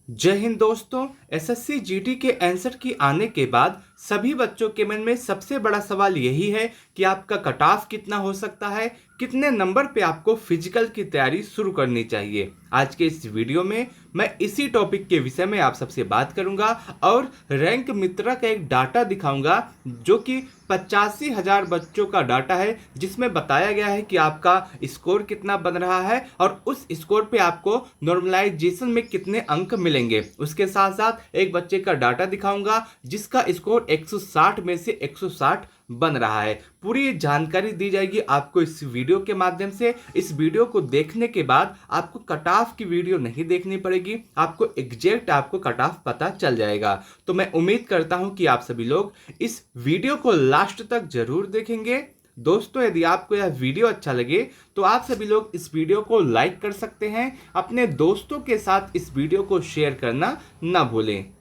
जय हिंद दोस्तों। SSC GD के आंसर की आने के बाद सभी बच्चों के मन में सबसे बड़ा सवाल यही है कि आपका कट ऑफ कितना हो सकता है, कितने नंबर पे आपको फिजिकल की तैयारी शुरू करनी चाहिए। आज के इस वीडियो में मैं इसी टॉपिक के विषय में आप सबसे बात करूंगा और रैंक मित्रा का एक डाटा दिखाऊंगा जो कि 85,000 बच्चों का डाटा है, जिसमें बताया गया है कि आपका स्कोर कितना बन रहा है और उस स्कोर पे आपको नॉर्मलाइजेशन में कितने अंक मिलेंगे। उसके साथ साथ एक बच्चे का डाटा दिखाऊंगा जिसका स्कोर 160 में से 160 बन रहा है। पूरी जानकारी दी जाएगी आपको इस वीडियो के माध्यम से। इस वीडियो को देखने के बाद आपको कट ऑफ की वीडियो नहीं देखनी पड़ेगी, आपको एग्जैक्ट आपको कट ऑफ पता चल जाएगा। तो मैं उम्मीद करता हूं कि आप सभी लोग इस वीडियो को लास्ट तक जरूर देखेंगे। दोस्तों, यदि आपको यह वीडियो अच्छा लगे तो आप सभी लोग इस वीडियो को लाइक कर सकते हैं। अपने दोस्तों के साथ इस वीडियो को शेयर करना ना भूलें।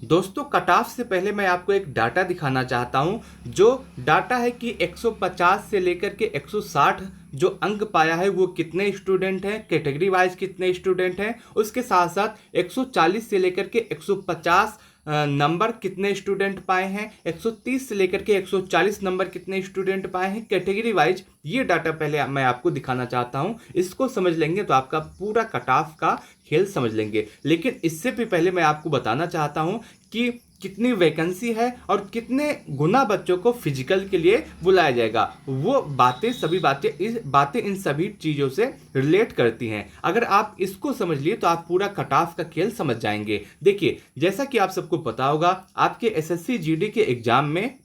दोस्तों, कट ऑफ से पहले मैं आपको एक डाटा दिखाना चाहता हूं। जो डाटा है कि 150 से लेकर के 160 जो अंक पाया है वो कितने स्टूडेंट हैं, कैटेगरी वाइज कितने स्टूडेंट हैं। उसके साथ साथ 140 से लेकर के 150 नंबर कितने स्टूडेंट पाए हैं, 130 से लेकर के 140 नंबर कितने स्टूडेंट पाए हैं कैटेगरी वाइज। ये डाटा पहले मैं आपको दिखाना चाहता हूं। इसको समझ लेंगे तो आपका पूरा कट ऑफ का खेल समझ लेंगे। लेकिन इससे भी पहले मैं आपको बताना चाहता हूं कि कितनी वैकेंसी है और कितने गुना बच्चों को फिजिकल के लिए बुलाया जाएगा। वो बातें सभी बातें इन सभी चीज़ों से रिलेट करती हैं। अगर आप इसको समझ लिए तो आप पूरा कट ऑफ का खेल समझ जाएंगे। देखिए, जैसा कि आप सबको पता होगा, आपके एसएससी जीडी के एग्जाम में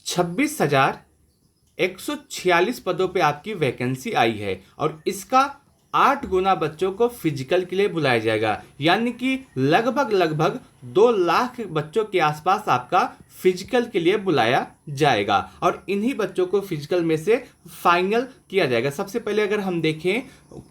26,146 पदों पे आपकी वैकेंसी आई है और इसका 8 गुना बच्चों को फिजिकल के लिए बुलाया जाएगा। यानी कि लगभग 2 लाख बच्चों के आसपास आपका फिजिकल के लिए बुलाया जाएगा और इन्हीं बच्चों को फिजिकल में से फाइनल किया जाएगा। सबसे पहले अगर हम देखें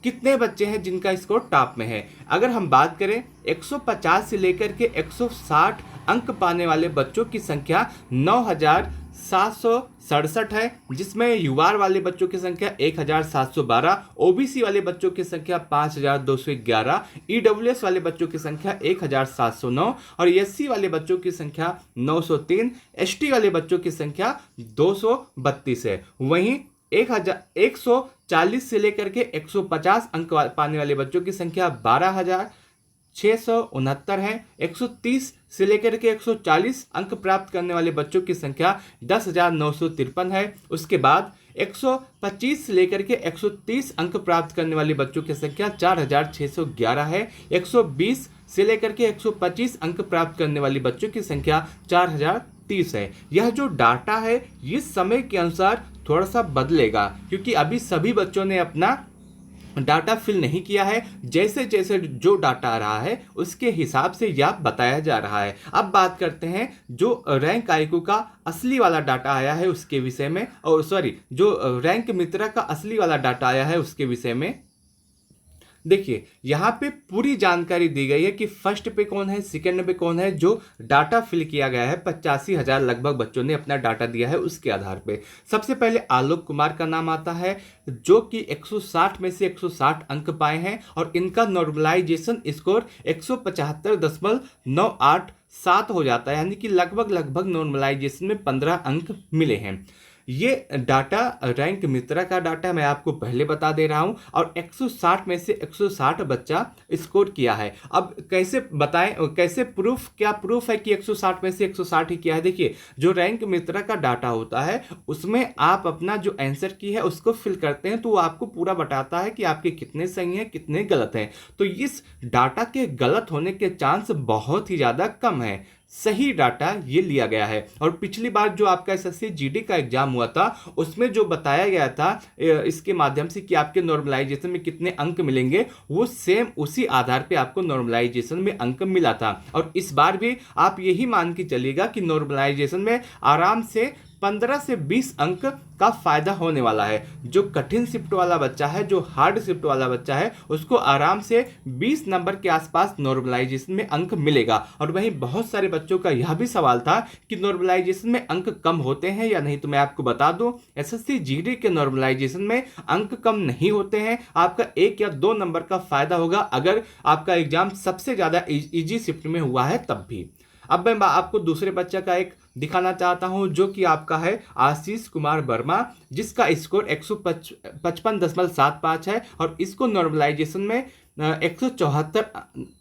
कितने बच्चे हैं जिनका स्कोर टॉप में है, अगर हम बात करें 150 से लेकर के 160 अंक पाने वाले बच्चों की संख्या 9,767 है, जिसमें यूआर वाले बच्चों की संख्या 1,712, ओबीसी वाले बच्चों की संख्या 5,211, ईडब्ल्यूएस वाले बच्चों की संख्या 1,709 और एससी वाले बच्चों की संख्या 903, एसटी वाले बच्चों की संख्या 232 है। वहीं 140 से लेकर के 150 अंक पाने वाले बच्चों की संख्या 12,669 है। 130 से लेकर के 140 अंक प्राप्त करने वाले बच्चों की संख्या 10,953 है। उसके बाद 125 से लेकर के 130 अंक प्राप्त करने वाले बच्चों की संख्या 4,611 है। 120 से लेकर के 125 अंक प्राप्त करने वाले बच्चों की संख्या 4,030 है। यह जो डाटा है ये समय के अनुसार थोड़ा सा बदलेगा, क्योंकि अभी सभी बच्चों ने अपना डाटा फिल नहीं किया है। जैसे जैसे जो डाटा आ रहा है उसके हिसाब से यह बताया जा रहा है। अब बात करते हैं जो रैंक आईक्यू का असली वाला डाटा आया है उसके विषय में, और जो रैंक मित्रा का असली वाला डाटा आया है उसके विषय में। देखिए, यहाँ पे पूरी जानकारी दी गई है कि फर्स्ट पे कौन है, सेकंड पे कौन है। जो डाटा फिल किया गया है 85,000 लगभग बच्चों ने अपना डाटा दिया है, उसके आधार पे सबसे पहले आलोक कुमार का नाम आता है, जो कि 160 में से 160 अंक पाए हैं और इनका नॉर्मलाइजेशन स्कोर 175.987 हो जाता है। यानी कि लगभग नॉर्मलाइजेशन में 15 अंक मिले हैं। ये डाटा रैंक मित्रा का डाटा मैं आपको पहले बता दे रहा हूं और 160 में से 160 बच्चा स्कोर किया है। अब कैसे बताएं, कैसे क्या प्रूफ है कि 160 में से 160 ही किया है। देखिए, जो रैंक मित्रा का डाटा होता है उसमें आप अपना जो आंसर की है उसको फिल करते हैं तो वो आपको पूरा बताता है कि आपके कितने सही हैं कितने गलत हैं। तो इस डाटा के गलत होने के चांस बहुत ही ज़्यादा कम है। सही डाटा ये लिया गया है। और पिछली बार जो आपका एसएससी जीडी का एग्जाम हुआ था उसमें जो बताया गया था इसके माध्यम से कि आपके नॉर्मलाइजेशन में कितने अंक मिलेंगे, वो सेम उसी आधार पे आपको नॉर्मलाइजेशन में अंक मिला था। और इस बार भी आप यही मान के चलिएगा कि नॉर्मलाइजेशन में आराम से 15 से 20 अंक का फायदा होने वाला है। जो कठिन शिफ्ट वाला बच्चा है, जो हार्ड शिफ्ट वाला बच्चा है, उसको आराम से 20 नंबर के आसपास नॉर्मलाइजेशन में अंक मिलेगा। और वहीं बहुत सारे बच्चों का यह भी सवाल था कि नॉर्मलाइजेशन में अंक कम होते हैं या नहीं। तो मैं आपको बता दूं, एसएससी जीडी के नॉर्मलाइजेशन में अंक कम नहीं होते हैं। आपका 1 या 2 नंबर का फायदा होगा अगर आपका एग्जाम सबसे ज्यादा इजी शिफ्ट में हुआ है तब भी। अब मैं आपको दूसरे बच्चे का एक दिखाना चाहता हूं, जो कि आपका है आशीष कुमार वर्मा, जिसका स्कोर 155.75 है और इसको नॉर्मलाइजेशन में 174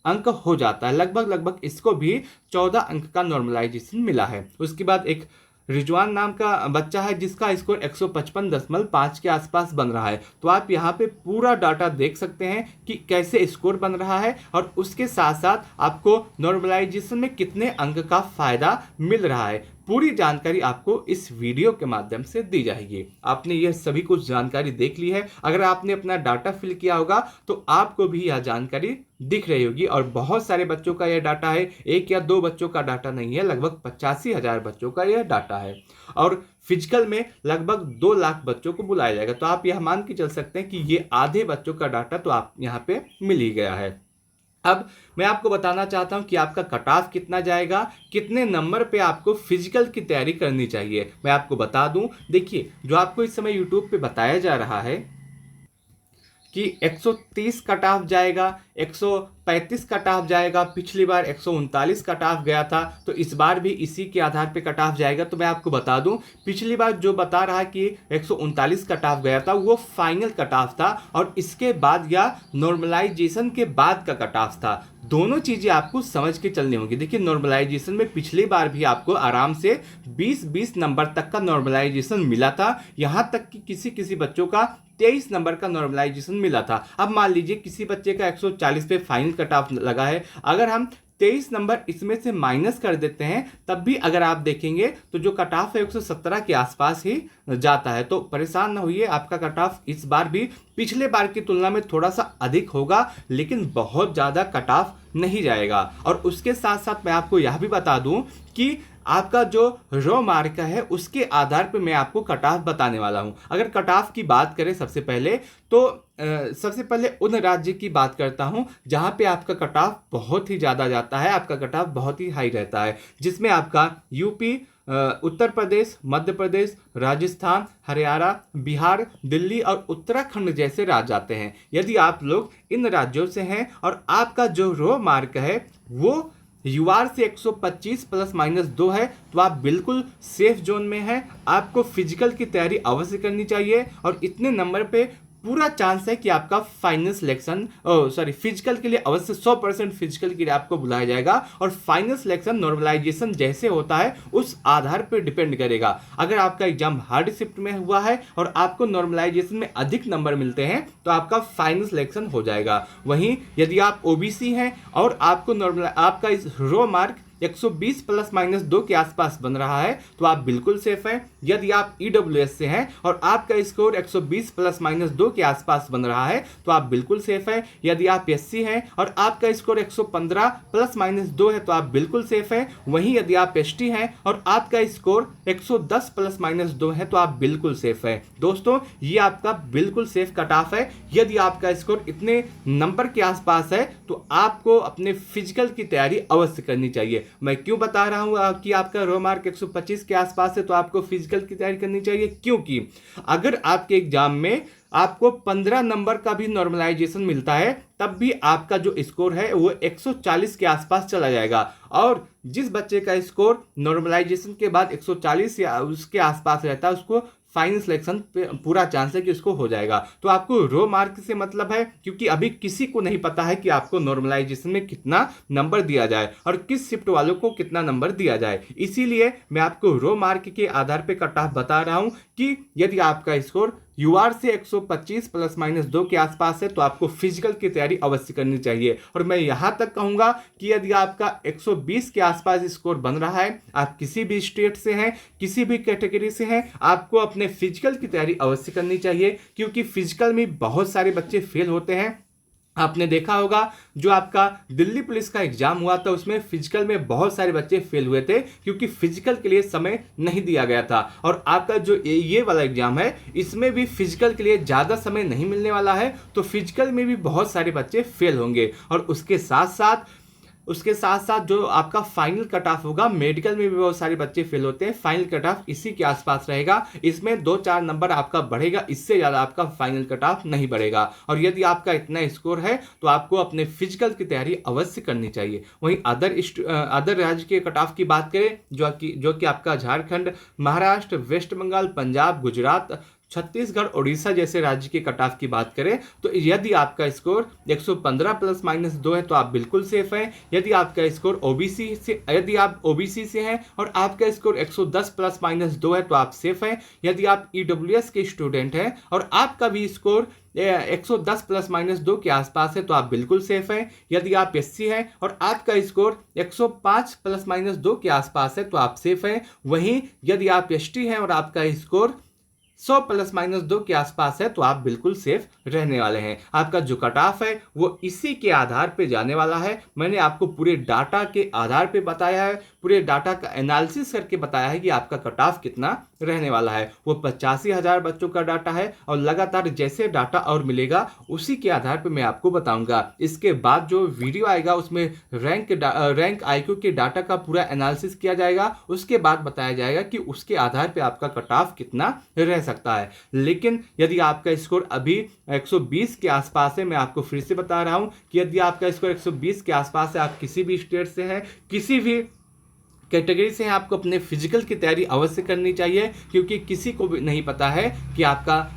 अंक हो जाता है। लगभग इसको भी 14 अंक का नॉर्मलाइजेशन मिला है। उसके बाद एक रिजवान नाम का बच्चा है, जिसका स्कोर 155.5 के आसपास बन रहा है। तो आप यहाँ पे पूरा डाटा देख सकते हैं कि कैसे स्कोर बन रहा है और उसके साथ साथ आपको नॉर्मलाइजेशन में कितने अंक का फायदा मिल रहा है। पूरी जानकारी आपको इस वीडियो के माध्यम से दी जाएगी। आपने यह सभी कुछ जानकारी देख ली है। अगर आपने अपना डाटा फिल किया होगा तो आपको भी यह जानकारी दिख रही होगी। और बहुत सारे बच्चों का यह डाटा है, 1 या 2 बच्चों का डाटा नहीं है, लगभग 85,000 बच्चों का यह डाटा है। और फिजिकल में लगभग 2 लाख बच्चों को बुलाया जाएगा। तो आप यह मान के चल सकते हैं कि ये आधे बच्चों का डाटा तो आप यहाँ पे मिल ही गया है। अब मैं आपको बताना चाहता हूं कि आपका कट ऑफ कितना जाएगा, कितने नंबर पे आपको फिजिकल की तैयारी करनी चाहिए। मैं आपको बता दूं, देखिए जो आपको इस समय यूट्यूब पे बताया जा रहा है कि 130 कट ऑफ जाएगा, 135 कट ऑफ जाएगा, पिछली बार 139 कट ऑफ गया था, तो इस बार भी इसी के आधार पे कट ऑफ जाएगा। तो मैं आपको बता दूं, पिछली बार जो बता रहा है कि 139 कट ऑफ गया था वो फाइनल कट ऑफ था और इसके बाद या नॉर्मलाइजेशन के बाद का कट ऑफ था। दोनों चीजें आपको समझ के चलनी होगी। देखिए नॉर्मलाइजेशन में पिछली बार भी आपको आराम से 20-20 नंबर तक का नॉर्मलाइजेशन मिला था, यहां तक कि किसी बच्चों का 23 नंबर का नॉर्मलाइजेशन मिला था। अब मान लीजिए किसी बच्चे का 140 पे फाइनल कट ऑफ लगा है, अगर हम 23 नंबर इसमें से माइनस कर देते हैं तब भी अगर आप देखेंगे तो जो कट ऑफ है 117 के आसपास ही जाता है। तो परेशान ना होइए, आपका कट ऑफ इस बार भी पिछले बार की तुलना में थोड़ा सा अधिक होगा, लेकिन बहुत ज़्यादा कट ऑफ नहीं जाएगा। और उसके साथ साथ मैं आपको यह भी बता दूं कि आपका जो रो मार्क है उसके आधार पर मैं आपको कट ऑफ बताने वाला हूं। अगर कट ऑफ की बात करें सबसे पहले उन राज्य की बात करता हूं जहां पे आपका कट ऑफ बहुत ही ज़्यादा जाता है, आपका कट ऑफ बहुत ही हाई रहता है, जिसमें आपका यूपी, उत्तर प्रदेश, मध्य प्रदेश, राजस्थान, हरियाणा, बिहार, दिल्ली और उत्तराखंड जैसे राज्य आते हैं। यदि आप लोग इन राज्यों से हैं और आपका जो रो मार्क है वो यूआर से 125 ±2 है तो आप बिल्कुल सेफ जोन में हैं। आपको फिजिकल की तैयारी अवश्य करनी चाहिए और इतने नंबर पे पूरा चांस है कि आपका फाइनल सिलेक्शन फिजिकल के लिए अवश्य 100% फिजिकल के लिए आपको बुलाया जाएगा। और फाइनल सिलेक्शन नॉर्मलाइजेशन जैसे होता है उस आधार पर डिपेंड करेगा। अगर आपका एग्जाम हार्ड शिफ्ट में हुआ है और आपको नॉर्मलाइजेशन में अधिक नंबर मिलते हैं तो आपका फाइनल सिलेक्शन हो जाएगा। वहीं यदि आप ओबीसी हैं और आपका इस रो मार्क 120 ±2 के आसपास बन रहा है तो आप बिल्कुल सेफ हैं। यदि आप ईडब्ल्यूएस से हैं और आपका स्कोर 120 ±2 के आसपास बन रहा है तो आप बिल्कुल सेफ हैं। यदि आप एससी हैं और आपका स्कोर 115 ±2 है तो आप बिल्कुल सेफ हैं। वहीं यदि आप एसटी हैं और आपका स्कोर 110 ±2 है तो आप बिल्कुल सेफ हैं। दोस्तों ये आपका बिल्कुल सेफ कट ऑफ है। यदि आपका स्कोर इतने नंबर के आसपास है तो आपको अपने फिजिकल की तैयारी अवश्य करनी चाहिए। मैं क्यों बता रहा हूं कि आपका रो मार्क 125 के आसपास है तो आपको फिजिकल की तैयारी करनी चाहिए, क्योंकि अगर आपके एग्जाम में आपको 15 नंबर का भी नॉर्मलाइजेशन मिलता है तब भी आपका जो स्कोर है वो 140 के आसपास चला जाएगा। और जिस बच्चे का स्कोर नॉर्मलाइजेशन के बाद 140 या उसके आसपास रहता है उसको फाइनल सिलेक्शन पे पूरा चांस है कि उसको हो जाएगा। तो आपको रो मार्क से मतलब है, क्योंकि अभी किसी को नहीं पता है कि आपको नॉर्मलाइजेशन में कितना नंबर दिया जाए और किस शिफ्ट वालों को कितना नंबर दिया जाए। इसीलिए मैं आपको रो मार्क के आधार पे कट ऑफ बता रहा हूं कि यदि आपका स्कोर यूआर से 125 ±2 के आसपास है तो आपको फिजिकल की तैयारी अवश्य करनी चाहिए। और मैं यहां तक कहूंगा कि यदि आपका 120 के आसपास स्कोर बन रहा है, आप किसी भी स्टेट से हैं, किसी भी कैटेगरी से हैं, आपको अपने फिजिकल की तैयारी अवश्य करनी चाहिए, क्योंकि फिजिकल में बहुत सारे बच्चे फेल होते हैं आपने देखा होगा जो आपका दिल्ली पुलिस का एग्जाम हुआ था उसमें फिजिकल में बहुत सारे बच्चे फेल हुए थे क्योंकि फिजिकल के लिए समय नहीं दिया गया था। और आपका जो ये वाला एग्जाम है इसमें भी फिजिकल के लिए ज़्यादा समय नहीं मिलने वाला है, तो फिजिकल में भी बहुत सारे बच्चे फेल होंगे। और उसके साथ साथ जो आपका फाइनल कट ऑफ होगा, मेडिकल में भी बहुत सारे बच्चे फेल होते हैं, फाइनल कट ऑफ इसी के आसपास रहेगा। इसमें 2-4 नंबर आपका बढ़ेगा, इससे ज़्यादा आपका फाइनल कट ऑफ नहीं बढ़ेगा। और यदि आपका इतना स्कोर है तो आपको अपने फिजिकल की तैयारी अवश्य करनी चाहिए। वहीं अदर राज्य के कट ऑफ की बात करें जो कि आपका झारखंड, महाराष्ट्र, वेस्ट बंगाल, पंजाब, गुजरात, छत्तीसगढ़, उड़ीसा जैसे राज्य के कट ऑफ की बात करें तो यदि आपका स्कोर 115 प्लस माइनस 2 है तो आप बिल्कुल सेफ हैं। यदि आप ओबीसी से हैं और आपका स्कोर 110 प्लस माइनस 2 है तो आप सेफ हैं। यदि आप ईडब्ल्यूएस के स्टूडेंट हैं और आपका भी स्कोर 110 प्लस माइनस 2 के आसपास है तो आप बिल्कुल सेफ हैं। यदि आप एससी हैं और आपका स्कोर 105 प्लस माइनस 2 के आसपास है तो आप सेफ हैं। वहीं यदि आप एसटी हैं और आपका स्कोर 100 प्लस माइनस 2 के आसपास है तो आप बिल्कुल सेफ रहने वाले हैं। आपका जो कट ऑफ है वो इसी के आधार पे जाने वाला है। मैंने आपको पूरे डाटा के आधार पे बताया है, पूरे डाटा का एनालिसिस करके बताया है कि आपका कट ऑफ कितना रहने वाला है। वो 85,000 बच्चों का डाटा है और लगातार जैसे डाटा और मिलेगा उसी के आधार पे मैं आपको बताऊंगा। इसके बाद जो वीडियो आएगा उसमें रैंक आईक्यू के डाटा का पूरा एनालिसिस किया जाएगा, उसके बाद बताया जाएगा कि उसके आधार पे आपका कट ऑफ कितना रह सकता है। लेकिन यदि आपका स्कोर अभी 120 के आसपास है, मैं आपको फिर से बता रहा हूं कि यदि आपका स्कोर 120 के आसपास है, आप किसी भी स्टेट से हैं, किसी भी कैटेगरी से हैं, आपको अपने फिजिकल की तैयारी अवश्य करनी चाहिए क्योंकि किसी को भी नहीं पता है कि आपका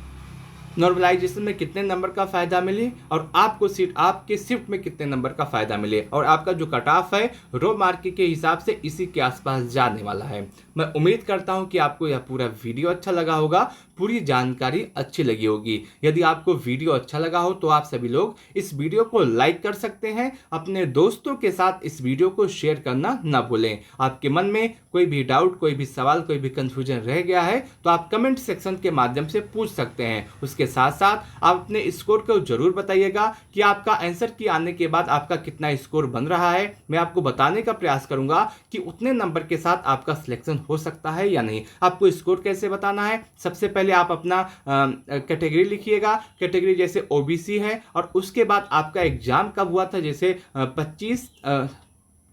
नॉर्मलाइजेशन में कितने नंबर का फायदा मिले और आपके शिफ्ट में कितने नंबर का फायदा मिले। और आपका जो कट ऑफ है रो मार्क के हिसाब से इसी के आसपास जाने वाला है। मैं उम्मीद करता हूं कि आपको यह पूरा वीडियो अच्छा लगा होगा, पूरी जानकारी अच्छी लगी होगी। यदि आपको वीडियो अच्छा लगा हो तो आप सभी लोग इस वीडियो को लाइक कर सकते हैं। अपने दोस्तों के साथ इस वीडियो को शेयर करना ना भूलें। आपके मन में कोई भी डाउट, कोई भी सवाल, कोई भी कंफ्यूजन रह गया है तो आप कमेंट सेक्शन के माध्यम से पूछ सकते हैं। उसके साथ साथ आप अपने स्कोर को जरूर बताइएगा कि आपका आंसर की आने के बाद आपका कितना स्कोर बन रहा है। मैं आपको बताने का प्रयास करूंगा कि उतने नंबर के साथ आपका सिलेक्शन हो सकता है या नहीं। आपको स्कोर कैसे बताना है, सबसे पहले आप अपना कैटेगरी लिखिएगा। कैटेगरी जैसे ओबीसी है और उसके बाद आपका एग्जाम कब हुआ था, जैसे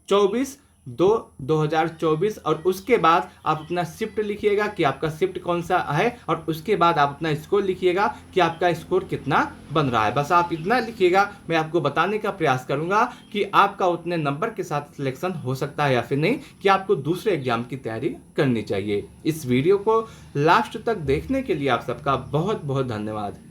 24/2/2024 और उसके बाद आप अपना शिफ्ट लिखिएगा कि आपका शिफ्ट कौन सा है और उसके बाद आप अपना स्कोर लिखिएगा कि आपका स्कोर कितना बन रहा है। बस आप इतना लिखिएगा, मैं आपको बताने का प्रयास करूंगा कि आपका उतने नंबर के साथ सिलेक्शन हो सकता है या फिर नहीं, कि आपको दूसरे एग्जाम की तैयारी करनी चाहिए। इस वीडियो को लास्ट तक देखने के लिए आप सबका बहुत बहुत धन्यवाद।